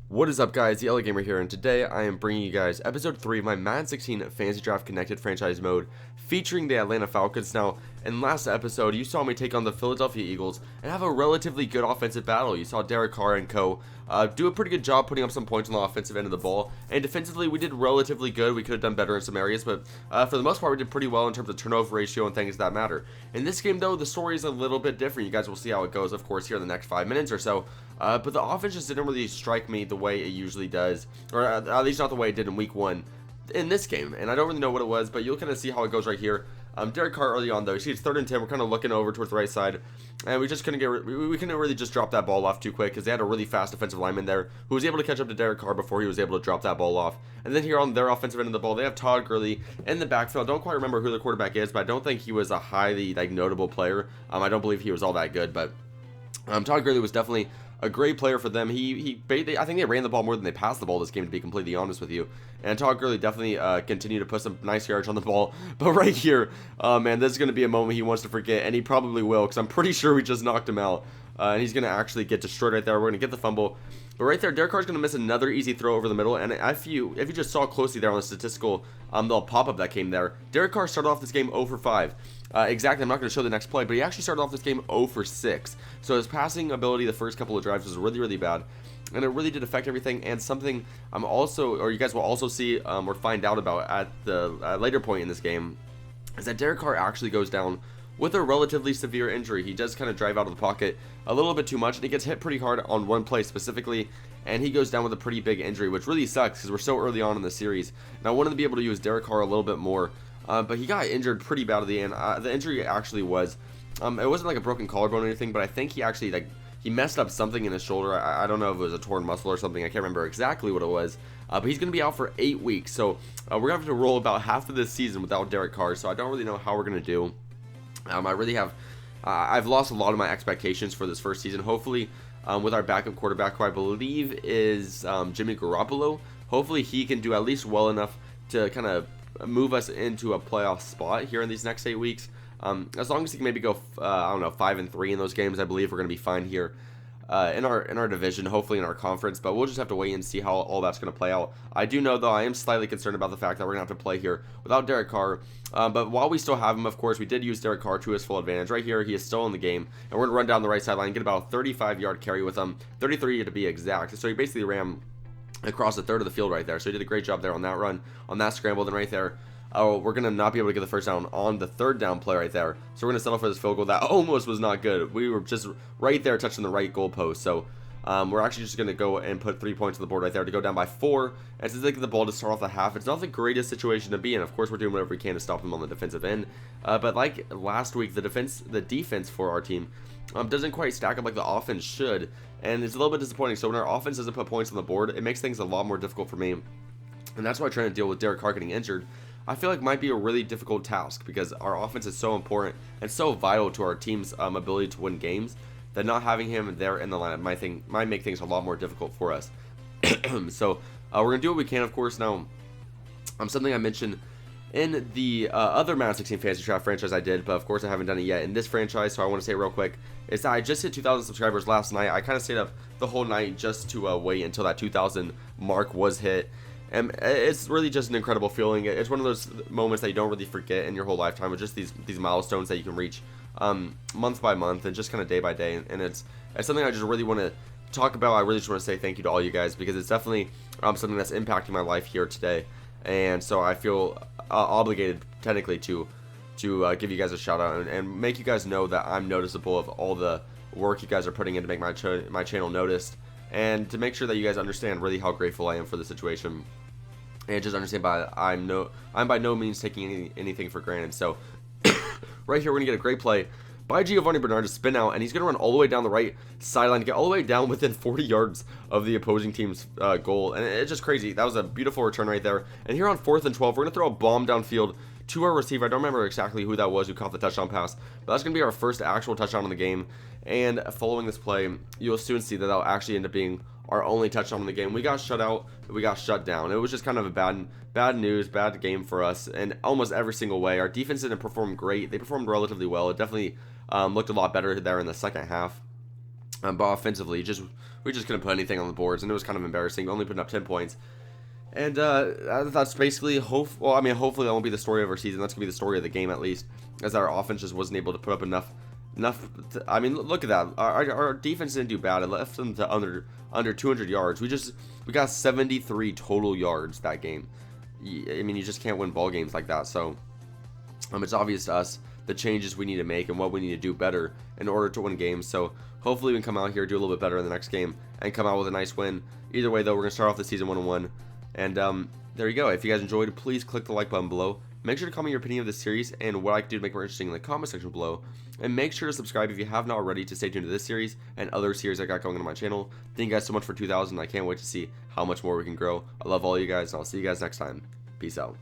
What is up, guys? The LA Gamer here, and today I am bringing you guys episode 3 of my Madden 16 Fantasy Draft Connected franchise mode featuring the Atlanta Falcons. Now, in last episode, you saw me take on the Philadelphia Eagles and have a relatively good offensive battle. You saw Derek Carr and co. Do a pretty good job putting up some points on the offensive end of the ball, and defensively we did relatively good. We could have done better in some areas, but for the most part we did pretty well in terms of turnover ratio and things that matter. In this game, though, the story is a little bit different. You guys will see how it goes, of course, here in the next 5 minutes or so. But the offense just didn't really strike me the way it usually does, or at least not the way it did in week 1 in this game. And I don't really know what it was, but you'll kind of see how it goes right here. Derek Carr early on, though, you see it's 3rd and 10. We're kind of looking over towards the right side, and we just couldn't get we couldn't really just drop that ball off too quick because they had a really fast defensive lineman there who was able to catch up to Derek Carr before he was able to drop that ball off. And then here on their offensive end of the ball, they have Todd Gurley in the backfield. Don't quite remember who the quarterback is, but I don't think he was a highly notable player. I don't believe he was all that good, but Todd Gurley was definitely a great player for them. I think they ran the ball more than they passed the ball this game, to be completely honest with you. And Todd Gurley definitely continued to put some nice yards on the ball. But right here, man, this is going to be a moment he wants to forget, and he probably will, because I'm pretty sure we just knocked him out. And he's going to actually get destroyed right there. We're going to get the fumble. But right there, Derek Carr's going to miss another easy throw over the middle. And if you just saw closely there on the statistical little pop-up that came there, Derek Carr started off this game 0 for 5. Exactly, I'm not going to show the next play, but he actually started off this game 0 for 6. So his passing ability the first couple of drives was really, really bad. And it really did affect everything. And something you guys will also see or find out about at the later point in this game is that Derek Carr actually goes down with a relatively severe injury. He does kind of drive out of the pocket a little bit too much, and he gets hit pretty hard on one play specifically, and he goes down with a pretty big injury, which really sucks because we're so early on in the series. And I wanted to be able to use Derek Carr a little bit more, but he got injured pretty bad at the end. The injury actually was, it wasn't like a broken collarbone or anything, but I think he actually he messed up something in his shoulder. I don't know if it was a torn muscle or something. I can't remember exactly what it was. But he's going to be out for 8 weeks, so we're going to have to roll about half of this season without Derek Carr, so I don't really know how we're going to do. I've lost a lot of my expectations for this first season. Hopefully, with our backup quarterback, who I believe is Jimmy Garoppolo, hopefully he can do at least well enough to kind of move us into a playoff spot here in these next 8 weeks. As long as he can maybe go, 5-3 in those games, I believe we're going to be fine here in our division, hopefully in our conference, but we'll just have to wait and see how all that's going to play out. I do know, though, I am slightly concerned about the fact that we're going to have to play here without Derek Carr, but while we still have him, of course, we did use Derek Carr to his full advantage. Right here, he is still in the game, and we're going to run down the right sideline and get about a 35-yard carry with him, 33 to be exact. So he basically ran across a third of the field right there, so he did a great job there on that run, on that scramble. Then right there, we're going to not be able to get the first down on the 3rd down play right there. So we're going to settle for this field goal that almost was not good. We were just right there touching the right goalpost. So we're actually just going to go and put 3 points on the board right there to go down by 4. And since they get the ball to start off the half, it's not the greatest situation to be in. Of course, we're doing whatever we can to stop them on the defensive end. But like last week, the defense for our team doesn't quite stack up like the offense should. And it's a little bit disappointing. So when our offense doesn't put points on the board, it makes things a lot more difficult for me. And that's why trying to deal with Derek Carr getting injured, I feel like might be a really difficult task, because our offense is so important and so vital to our team's ability to win games that not having him there in the lineup might make things a lot more difficult for us. So we're going to do what we can, of course. Now, something I mentioned in the other Madden 16 Fantasy Draft franchise I did, but of course I haven't done it yet in this franchise, so I want to say it real quick, is that I just hit 2,000 subscribers last night. I kind of stayed up the whole night just to wait until that 2,000 mark was hit. And it's really just an incredible feeling. It's one of those moments that you don't really forget in your whole lifetime, with just these milestones that you can reach month by month and just kind of day by day. And it's something I just really want to talk about. I really just want to say thank you to all you guys, because it's definitely something that's impacting my life here today. And so I feel obligated technically to give you guys a shout out and make you guys know that I'm noticeable of all the work you guys are putting in to make my channel noticed, and to make sure that you guys understand really how grateful I am for the situation. And just understand I'm by no means taking anything for granted. So right here, we're gonna get a great play by Giovanni Bernard to spin out, and he's gonna run all the way down the right sideline to get all the way down within 40 yards of the opposing team's goal. And it's just crazy. That was a beautiful return right there. And here on 4th and 12, we're gonna throw a bomb downfield to our receiver. I don't remember exactly who that was who caught the touchdown pass, but that's gonna be our first actual touchdown in the game. And following this play, you'll soon see that that'll actually end up being our only touchdown in the game. We got shut out, we got shut down. It was just kind of a bad game for us in almost every single way. Our defense didn't perform great. They performed relatively well. It definitely looked a lot better there in the second half. But offensively, we just couldn't put anything on the boards, and it was kind of embarrassing. Only putting up 10 points. And that's basically hopefully that won't be the story of our season. That's gonna be the story of the game, at least, as our offense just wasn't able to put up enough. I mean, look at that. Our defense didn't do bad. It left them to under 200 yards. We got 73 total yards that game. I mean, you just can't win ball games like that. So it's obvious to us the changes we need to make and what we need to do better in order to win games. So hopefully we can come out here, do a little bit better in the next game, and come out with a nice win. Either way, though, we're gonna start off the season 1-1. And there you go. If you guys enjoyed, please click the like button below. Make sure to comment your opinion of this series and what I can do to make it more interesting in the comment section below. And make sure to subscribe if you have not already to stay tuned to this series and other series I got going on my channel. Thank you guys so much for 2,000. I can't wait to see how much more we can grow. I love all you guys, and I'll see you guys next time. Peace out.